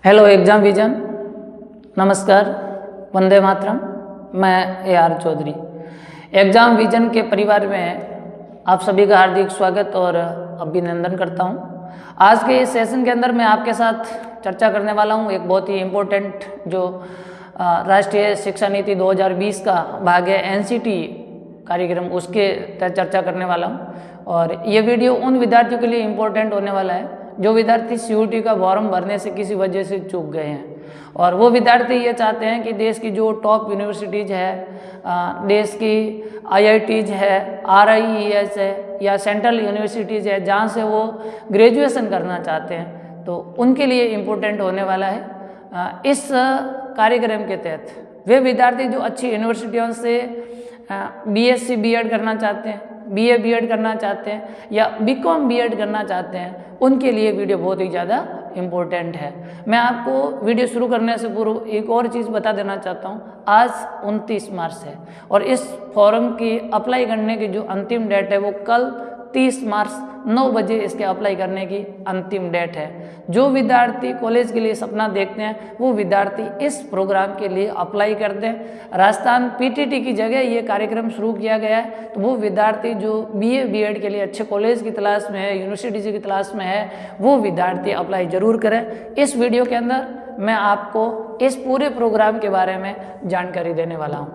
Hello exam vision, नमस्कार, वंदे मातरम। मैं AR Chaudhary exam vision के परिवार में आप सभी का हार्दिक स्वागत और अभिनंदन करता हूं। आज के इस सेशन के अंदर मैं आपके साथ चर्चा करने वाला हूं एक बहुत ही इम्पोर्टेंट जो राष्ट्रीय शिक्षा नीति 2020 का भाग है NCT कार्यक्रम, उसके तहत चर्चा करने वाला हूं। और ये वीडियो उन विद्यार्थियों के लिए इम्पोर्टेंट होने वाला है जो विद्यार्थी CUET का फॉर्म भरने से किसी वजह से चूक गए हैं और वो विद्यार्थी ये चाहते हैं कि देश की जो टॉप यूनिवर्सिटीज़ है, देश की IITs है, RIES है या सेंट्रल यूनिवर्सिटीज़ है जहाँ से वो ग्रेजुएशन करना चाहते हैं, तो उनके लिए इम्पोर्टेंट होने वाला है। इस कार्यक्रम के तहत वे विद्यार्थी जो अच्छी यूनिवर्सिटियों से BSc B.Ed करना चाहते हैं, BA B.Ed करना चाहते हैं या BCom B.Ed करना चाहते हैं, उनके लिए वीडियो बहुत ही ज़्यादा इम्पोर्टेंट है। मैं आपको वीडियो शुरू करने से पूर्व एक और चीज़ बता देना चाहता हूँ। आज 29 मार्च है और इस फॉर्म की अप्लाई करने की जो अंतिम डेट है वो कल 30 मार्च 9 बजे इसके अप्लाई करने की अंतिम डेट है। जो विद्यार्थी कॉलेज के लिए सपना देखते हैं वो विद्यार्थी इस प्रोग्राम के लिए अप्लाई कर दें। राजस्थान PTT की जगह ये कार्यक्रम शुरू किया गया है, तो वो विद्यार्थी जो BA B.Ed के लिए अच्छे कॉलेज की तलाश में है, यूनिवर्सिटी की तलाश में है, वो विद्यार्थी अप्लाई ज़रूर करें। इस वीडियो के अंदर मैं आपको इस पूरे प्रोग्राम के बारे में जानकारी देने वाला हूँ।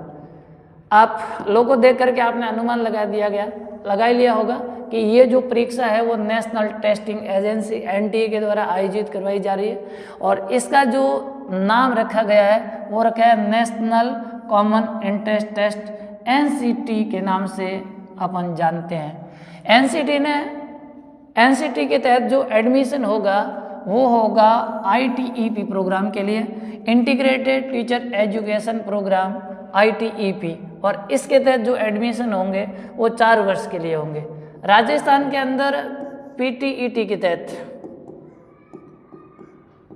आप लोगों को देख करके आपने अनुमान लगा ही लिया होगा कि ये जो परीक्षा है वो नेशनल टेस्टिंग एजेंसी NTA के द्वारा आयोजित करवाई जा रही है और इसका जो नाम रखा गया है वो रखा है national common entrance test NCT के नाम से अपन जानते हैं। NCT के तहत जो एडमिशन होगा वो होगा ITEP प्रोग्राम के लिए, integrated teacher education programme ITEP, और इसके तहत जो एडमिशन होंगे वो 4 वर्ष के लिए होंगे। राजस्थान के अंदर PTET के तहत,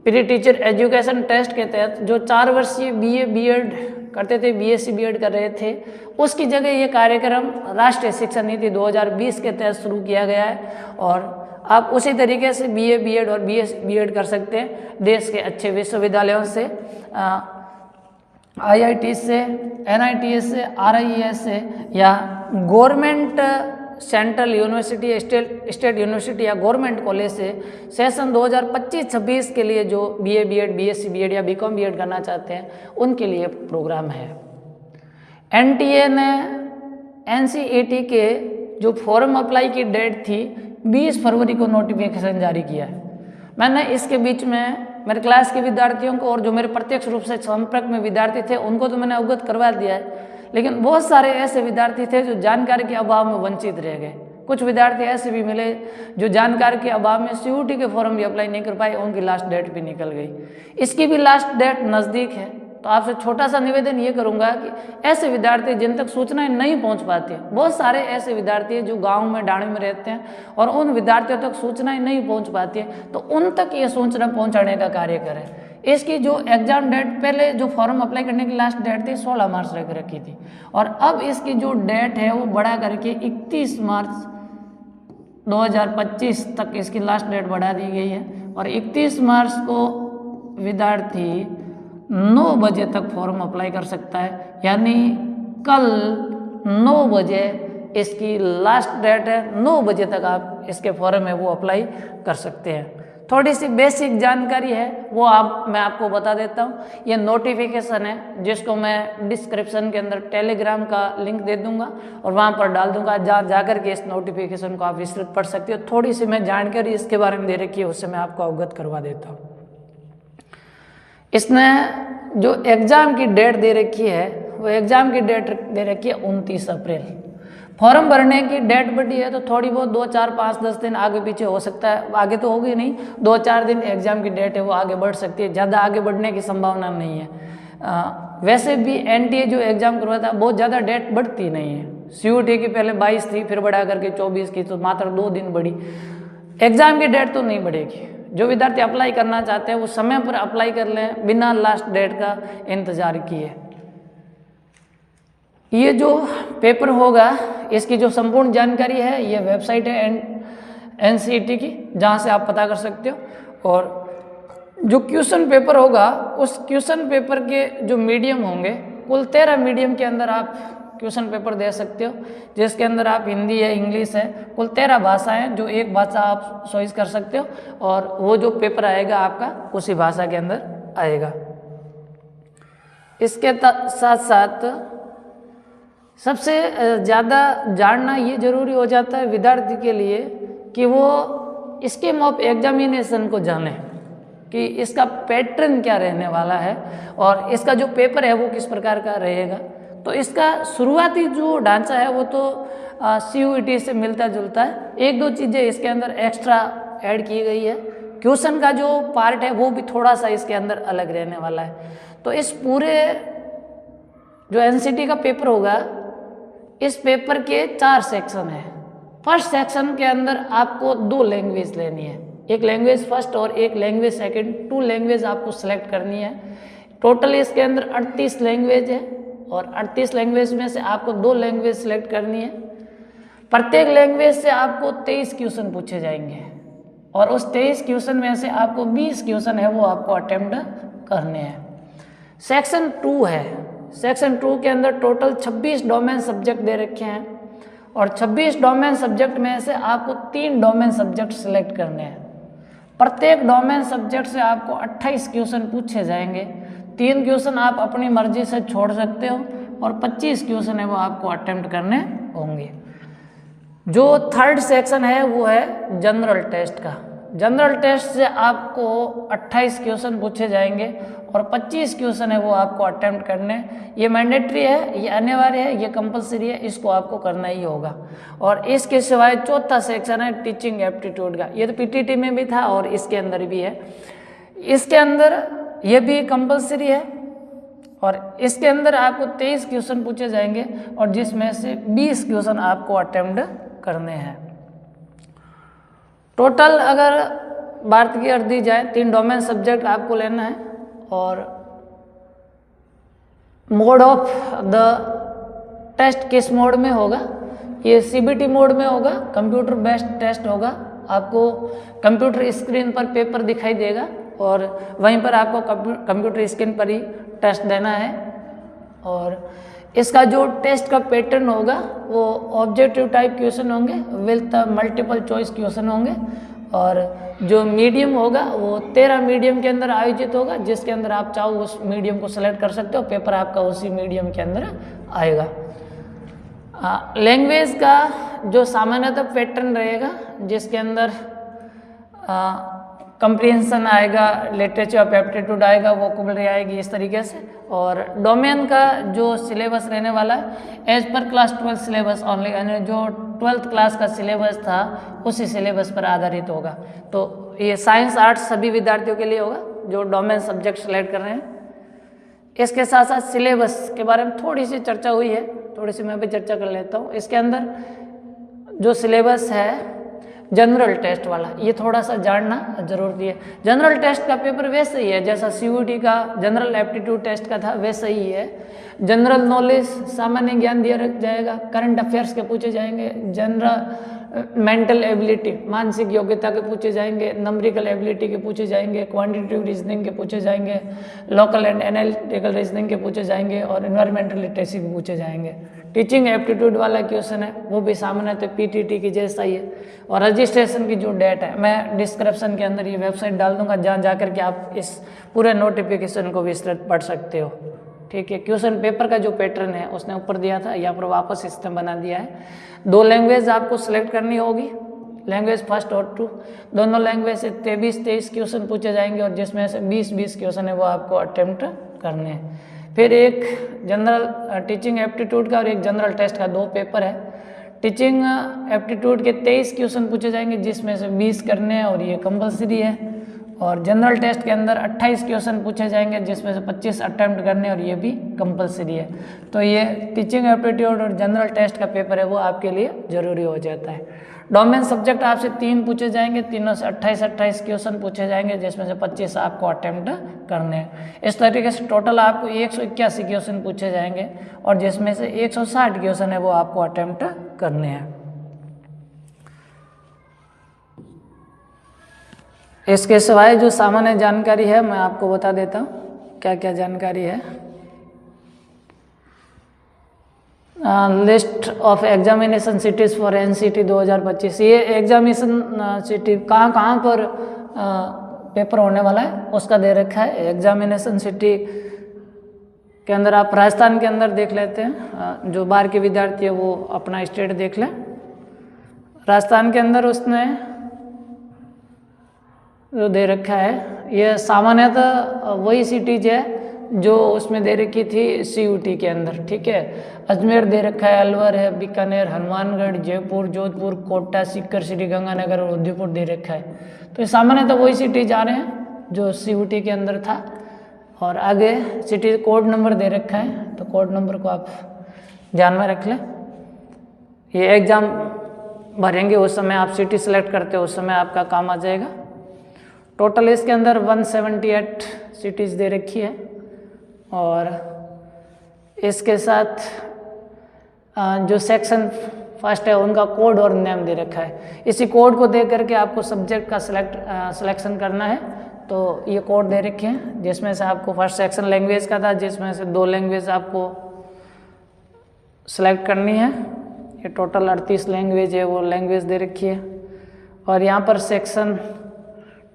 प्री टीचर एजुकेशन टेस्ट के तहत जो 4 वर्षीय BA B.Ed करते थे, BSc B.Ed कर रहे थे, उसकी जगह ये कार्यक्रम राष्ट्रीय शिक्षा नीति 2020 के तहत शुरू किया गया है और आप उसी तरीके से BA B.Ed और BSc B.Ed कर सकते हैं देश के अच्छे विश्वविद्यालयों से, IIT से, NITS से, RIES से या government central university, state university या गवर्नमेंट कॉलेज से सेशन 2025-26 के लिए जो BA B.Ed, BSc B.Ed या BCom B.Ed करना चाहते हैं उनके लिए प्रोग्राम है। NTA ने NCET के जो फॉर्म अप्लाई की डेट थी 20 फरवरी को नोटिफिकेशन जारी किया है। मैंने इसके बीच में मेरे क्लास के विद्यार्थियों को और जो मेरे प्रत्यक्ष रूप से संपर्क में विद्यार्थी थे उनको तो मैंने अवगत करवा दिया है, लेकिन बहुत सारे ऐसे विद्यार्थी थे जो जानकारी के अभाव में वंचित रह गए। कुछ विद्यार्थी ऐसे भी मिले जो जानकारी के अभाव में CUET के फॉर्म भी अप्लाई नहीं कर पाए, उनकी लास्ट डेट भी निकल गई। इसकी भी लास्ट डेट नज़दीक है, तो आपसे छोटा सा निवेदन ये करूंगा कि ऐसे विद्यार्थी जिन तक सूचनाएं नहीं पहुंच पाती, बहुत सारे ऐसे विद्यार्थी हैं जो गांव में डाणी में रहते हैं और उन विद्यार्थियों तक सूचनाएं नहीं पहुंच पाती है, तो उन तक ये सूचना पहुंचाने का कार्य करें। इसकी जो एग्ज़ाम डेट, पहले जो फॉर्म अप्लाई करने की लास्ट डेट थी 16 मार्च रख रखी थी और अब इसकी जो डेट है वो बढ़ा करके 31 मार्च 2025 तक इसकी लास्ट डेट बढ़ा दी गई है और 31 मार्च को विद्यार्थी 9 बजे तक फॉर्म अप्लाई कर सकता है, यानी कल 9 बजे इसकी लास्ट डेट है। 9 बजे तक आप इसके फॉर्म है वो अप्लाई कर सकते हैं। थोड़ी सी बेसिक जानकारी है वो मैं आपको बता देता हूँ। ये नोटिफिकेशन है जिसको मैं डिस्क्रिप्शन के अंदर टेलीग्राम का लिंक दे दूंगा और वहाँ पर डाल दूंगा, जहाँ जाकर के इस नोटिफिकेशन को आप विस्तृत पढ़ सकते हो। थोड़ी सी मैं जानकारी इसके बारे में दे रखी है उससे मैं आपको अवगत करवा देता हूँ। इसने जो एग्ज़ाम की डेट दे रखी है वो एग्ज़ाम की डेट दे रखी है 29 अप्रैल। फॉर्म भरने की डेट बढ़ी है तो थोड़ी बहुत 2, 4, 5, 10 दिन आगे पीछे हो सकता है, आगे तो होगी नहीं, 2-4 दिन एग्ज़ाम की डेट है वो आगे बढ़ सकती है, ज़्यादा आगे बढ़ने की संभावना नहीं है। वैसे भी NTA जो एग्ज़ाम करवाता है बहुत ज़्यादा डेट बढ़ती नहीं है। CUET की पहले 22 थी, फिर बढ़ा करके 24 की, तो मात्र 2 दिन बढ़ी। एग्ज़ाम की डेट तो नहीं बढ़ेगी। जो विद्यार्थी अप्लाई करना चाहते हैं वो समय पर अप्लाई कर लें बिना लास्ट डेट का इंतज़ार किए। ये जो पेपर होगा इसकी जो संपूर्ण जानकारी है ये वेबसाइट है NCET की, जहाँ से आप पता कर सकते हो। और जो क्वेश्चन पेपर होगा उस क्वेश्चन पेपर के जो मीडियम होंगे, कुल 13 मीडियम के अंदर आप क्वेश्चन पेपर दे सकते हो, जिसके अंदर आप हिंदी है, इंग्लिश है, कुल 13 भाषाएं, जो एक भाषा आप चॉइस कर सकते हो और वो जो पेपर आएगा आपका उसी भाषा के अंदर आएगा। इसके साथ साथ सबसे ज़्यादा जानना ये जरूरी हो जाता है विद्यार्थी के लिए कि वो स्कीम ऑफ एग्जामिनेशन को जाने कि इसका पैटर्न क्या रहने वाला है और इसका जो पेपर है वो किस प्रकार का रहेगा। तो इसका शुरुआती जो ढांचा है वो तो CUET से मिलता जुलता है, एक दो चीज़ें इसके अंदर एक्स्ट्रा ऐड की गई है। क्वेश्चन का जो पार्ट है वो भी थोड़ा सा इसके अंदर अलग रहने वाला है। तो इस पूरे जो NCT का पेपर होगा, इस पेपर के 4 सेक्शन है। फर्स्ट सेक्शन के अंदर आपको 2 लैंग्वेज लेनी है, एक लैंग्वेज फर्स्ट और एक लैंग्वेज सेकंड, 2 लैंग्वेज आपको सेलेक्ट करनी है। टोटल इसके अंदर 38 लैंग्वेज है और 38 लैंग्वेज में से आपको 2 लैंग्वेज सेलेक्ट करनी है। प्रत्येक लैंग्वेज से आपको 23 क्वेश्चन पूछे जाएंगे और उस 23 क्वेश्चन में से आपको 20 क्वेश्चन है वो आपको अटेम्प्ट करने हैं। सेक्शन 2 है, सेक्शन 2 के अंदर टोटल 26 डोमेन सब्जेक्ट दे रखे हैं और 26 डोमेन सब्जेक्ट में से आपको 3 डोमेन सब्जेक्ट सेलेक्ट करने हैं। प्रत्येक डोमेन सब्जेक्ट से आपको 28 क्वेश्चन पूछे जाएंगे। 3 क्वेश्चन आप अपनी मर्जी से छोड़ सकते हो और 25 क्वेश्चन है वो आपको अटेम्प्ट करने होंगे। जो थर्ड सेक्शन है वो है जनरल टेस्ट का। जनरल टेस्ट से आपको 28 क्वेश्चन पूछे जाएंगे और 25 क्वेश्चन है वो आपको अटेम्प्ट करने। ये मैंडेटरी है, ये अनिवार्य है, ये कंपलसरी है, इसको आपको करना ही होगा। और इसके सिवाय चौथा सेक्शन है टीचिंग एप्टीट्यूड का। ये तो PTT में भी था और इसके अंदर भी है। इसके अंदर ये भी कंपलसरी है और इसके अंदर आपको 23 क्वेश्चन पूछे जाएंगे और जिसमें से 20 क्वेश्चन आपको अटेम्प्ट करने हैं। टोटल अगर बात की कर दी जाए 3 डोमेन सब्जेक्ट आपको लेना है और मोड ऑफ द टेस्ट किस मोड में होगा, ये CBT मोड में होगा, कंप्यूटर बेस्ड टेस्ट होगा। आपको कंप्यूटर स्क्रीन पर पेपर दिखाई देगा और वहीं पर आपको कंप्यूटर स्क्रीन पर ही टेस्ट देना है। और इसका जो टेस्ट का पैटर्न होगा वो ऑब्जेक्टिव टाइप क्वेश्चन होंगे विथ मल्टीपल चॉइस क्वेश्चन होंगे और जो मीडियम होगा वो 13 मीडियम के अंदर आयोजित होगा, जिसके अंदर आप चाहो उस मीडियम को सेलेक्ट कर सकते हो, पेपर आपका उसी मीडियम के अंदर आएगा। लैंग्वेज का जो सामान्यतः पैटर्न रहेगा जिसके अंदर कंप्रीहेंशन आएगा, लिटरेचर ऑफ एप्टीट्यूड आएगा, वोकैबुलरी आएगी, इस तरीके से। और डोमेन का जो सिलेबस रहने वाला है as per class 12 syllabus only, यानी जो 12th क्लास का सिलेबस था उसी सिलेबस पर आधारित होगा। तो ये साइंस आर्ट्स सभी विद्यार्थियों के लिए होगा जो डोमेन सब्जेक्ट सेलेक्ट कर रहे हैं। इसके साथ साथ सिलेबस के बारे में थोड़ी सी चर्चा हुई है, थोड़ी सी मैं भी चर्चा कर लेता हूँ। इसके अंदर जो सिलेबस है जनरल टेस्ट वाला, ये थोड़ा सा जानना जरूरी है। जनरल टेस्ट का पेपर वैसे ही है जैसा CUET का जनरल एप्टीट्यूड टेस्ट का था, वैसे ही है। जनरल नॉलेज, सामान्य ज्ञान दिया जाएगा, करंट अफेयर्स के पूछे जाएंगे, जनरल मेंटल एबिलिटी, मानसिक योग्यता के पूछे जाएंगे, नंबरिकल एबिलिटी के पूछे जाएंगे, क्वांटिटेटिव रीजनिंग के पूछे जाएंगे, लोकल एंड एनालिटिकल रीजनिंग के पूछे जाएंगे और एनवायरमेंटल लिटरेसी के पूछे जाएंगे। टीचिंग एप्टीट्यूड वाला क्वेश्चन है वो भी सामान्यतः PTT की जैसा ही है। और रजिस्ट्रेशन की जो डेट है मैं डिस्क्रिप्शन के अंदर ये वेबसाइट डाल दूंगा, जहाँ जाकर के आप इस पूरे नोटिफिकेशन को विस्तृत पढ़ सकते हो। ठीक है, क्वेश्चन पेपर का जो पैटर्न है उसने ऊपर दिया था, यहाँ पर वापस सिस्टम बना दिया है। 2 लैंग्वेज आपको सिलेक्ट करनी होगी, लैंग्वेज फर्स्ट और 2, दोनों लैंग्वेज से 23 क्वेश्चन पूछे जाएंगे और जिसमें से 20 क्वेश्चन है वो आपको अटेम्प्ट करने हैं। फिर एक जनरल टीचिंग एप्टीट्यूड का और एक जनरल टेस्ट का 2 पेपर है। टीचिंग एप्टीट्यूड के 23 क्वेश्चन पूछे जाएंगे जिसमें से 20 करने हैं और ये कंपलसरी है। और जनरल टेस्ट के अंदर 28 क्वेश्चन पूछे जाएंगे जिसमें से 25 अटेम्प्ट करने और ये भी कंपलसरी है। तो ये टीचिंग एप्टीट्यूड और जनरल टेस्ट का पेपर है वो आपके लिए ज़रूरी हो जाता है। डोमेन सब्जेक्ट आपसे 3 पूछे जाएंगे, तीनों से 28 क्वेश्चन पूछे जाएंगे जिसमें से 25 आपको अटेम्प्ट करने हैं। इस तरीके से टोटल आपको 181 क्वेश्चन पूछे जाएंगे और जिसमें से 160 क्वेश्चन है वो आपको अटेम्प्ट करने हैं। इसके सिवाय जो सामान्य जानकारी है मैं आपको बता देता हूँ क्या क्या जानकारी है। List of examination cities for NCT 2025, ये एग्जामिनेशन सिटी कहाँ कहाँ पर पेपर होने वाला है उसका दे रखा है। एग्जामिनेशन सिटी के अंदर आप राजस्थान के अंदर देख लेते हैं, जो बाहर के विद्यार्थी है वो अपना स्टेट देख लें। राजस्थान के अंदर उसने जो दे रखा है ये सामान्यतः वही सिटीज है जो उसमें दे रखी थी CUT के अंदर, ठीक है। अजमेर दे रखा है, अलवर है, बीकानेर, हनुमानगढ़, जयपुर, जोधपुर, कोटा, सीकर, श्रीगंगानगर और उदयपुर दे रखा है। तो ये सामान्यतः वही सिटीज आ रहे हैं जो CUT के अंदर था। और आगे सिटी कोड नंबर दे रखा है, तो कोड नंबर को आप ध्यान में रख लें। ये एग्ज़ाम भरेंगे उस समय आप सिटी सेलेक्ट करते हो, उस समय आपका काम आ जाएगा। टोटल इसके अंदर 178 सिटीज़ दे रखी है और इसके साथ जो सेक्शन फर्स्ट है उनका कोड और नेम दे रखा है। इसी कोड को दे करके आपको सब्जेक्ट का सिलेक्शन करना है। तो ये कोड दे रखे हैं जिसमें से आपको फर्स्ट सेक्शन लैंग्वेज का था, जिसमें से 2 लैंग्वेज आपको सिलेक्ट करनी है। ये टोटल 38 लैंग्वेज है, वो लैंग्वेज दे रखी है। और यहाँ पर सेक्शन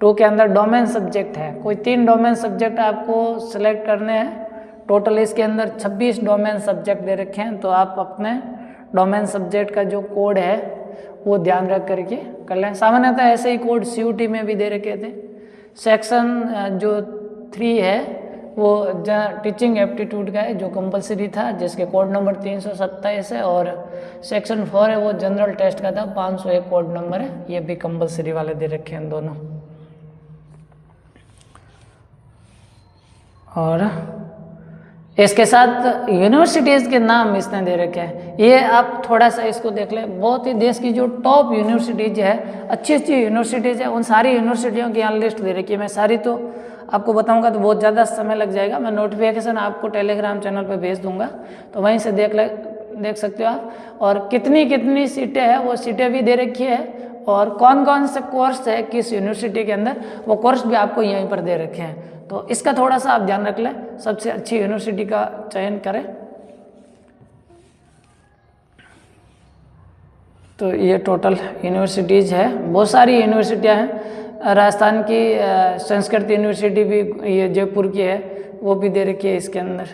2 के अंदर डोमेन सब्जेक्ट है, कोई 3 डोमेन सब्जेक्ट आपको सिलेक्ट करने हैं। टोटल इसके अंदर 26 डोमेन सब्जेक्ट दे रखे हैं। तो आप अपने डोमेन सब्जेक्ट का जो कोड है वो ध्यान रख करके कर लें। सामान्यतः ऐसे ही कोड CUT में भी दे रखे थे। सेक्शन जो 3 है वो टीचिंग एप्टीट्यूड का है जो कंपलसरी था, जिसके कोड नंबर 327 है। और सेक्शन 4 है वो जनरल टेस्ट का था, 501 कोड नंबर है, ये भी कंपलसरी वाले दे रखे हैं दोनों। और इसके साथ यूनिवर्सिटीज़ के नाम इसने दे रखे हैं। ये आप थोड़ा सा इसको देख लें। बहुत ही देश की जो टॉप यूनिवर्सिटीज़ है, अच्छी अच्छी यूनिवर्सिटीज़ है, उन सारी यूनिवर्सिटियों की यहाँ लिस्ट दे रखी है। मैं सारी तो आपको बताऊंगा तो बहुत ज़्यादा समय लग जाएगा। मैं नोटिफिकेशन आपको टेलीग्राम चैनल पे भेज दूंगा, तो वहीं से देख सकते हो आप। और कितनी कितनी सीटें हैं वो सीटें भी दे रखी है, और कौन कौन से कोर्स है किस यूनिवर्सिटी के अंदर वो कोर्स भी आपको यहीं पर दे रखे हैं। तो इसका थोड़ा सा आप ध्यान रख लें, सबसे अच्छी यूनिवर्सिटी का चयन करें। तो ये टोटल यूनिवर्सिटीज़ है, बहुत सारी यूनिवर्सिटियां हैं। राजस्थान की संस्कृत यूनिवर्सिटी भी ये जयपुर की है, वो भी दे रखी है इसके अंदर।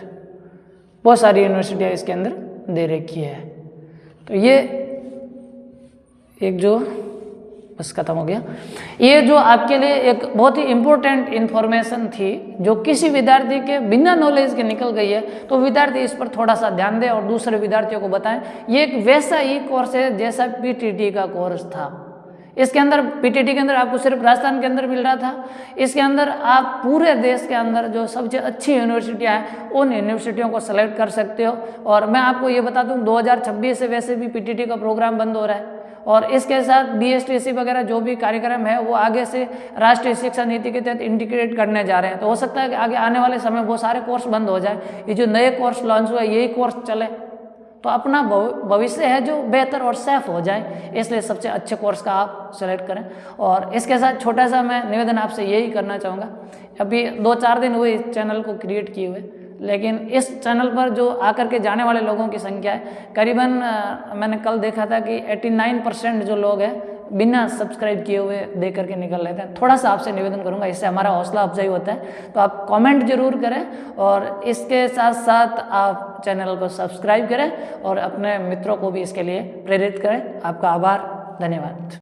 बहुत सारी यूनिवर्सिटियां इसके अंदर दे रखी है। तो ये एक जो बस खत्म हो गया। ये जो आपके लिए एक बहुत ही इम्पोर्टेंट इन्फॉर्मेशन थी जो किसी विद्यार्थी के बिना नॉलेज के निकल गई है, तो विद्यार्थी इस पर थोड़ा सा ध्यान दें और दूसरे विद्यार्थियों को बताएं। ये एक वैसा ही कोर्स है जैसा PTT का कोर्स था। इसके अंदर PTT के अंदर आपको सिर्फ राजस्थान के अंदर मिल रहा था, इसके अंदर आप पूरे देश के अंदर जो सबसे अच्छी यूनिवर्सिटियाँ हैं उन यूनिवर्सिटियों को सेलेक्ट कर सकते हो। और मैं आपको ये बता दूँ 2026 से वैसे भी PTT का प्रोग्राम बंद हो रहा है, और इसके साथ BSTC वगैरह जो भी कार्यक्रम है वो आगे से राष्ट्रीय शिक्षा नीति के तहत इंटीग्रेट करने जा रहे हैं। तो हो सकता है कि आगे आने वाले समय वो सारे कोर्स बंद हो जाए, ये जो नए कोर्स लॉन्च हुए यही कोर्स चले, तो अपना भविष्य है जो बेहतर और सेफ हो जाए, इसलिए सबसे अच्छे कोर्स का आप सेलेक्ट करें। और इसके साथ छोटा सा मैं निवेदन आपसे यही करना चाहूँगा, अभी 2-4 दिन हुए इस चैनल को क्रिएट किए हुए, लेकिन इस चैनल पर जो आकर के जाने वाले लोगों की संख्या है करीबन मैंने कल देखा था कि 89% जो लोग हैं बिना सब्सक्राइब किए हुए देख करके निकल लेते हैं। थोड़ा सा आपसे निवेदन करूंगा, इससे हमारा हौसला अफजाई होता है, तो आप कमेंट जरूर करें और इसके साथ साथ आप चैनल को सब्सक्राइब करें और अपने मित्रों को भी इसके लिए प्रेरित करें। आपका आभार, धन्यवाद।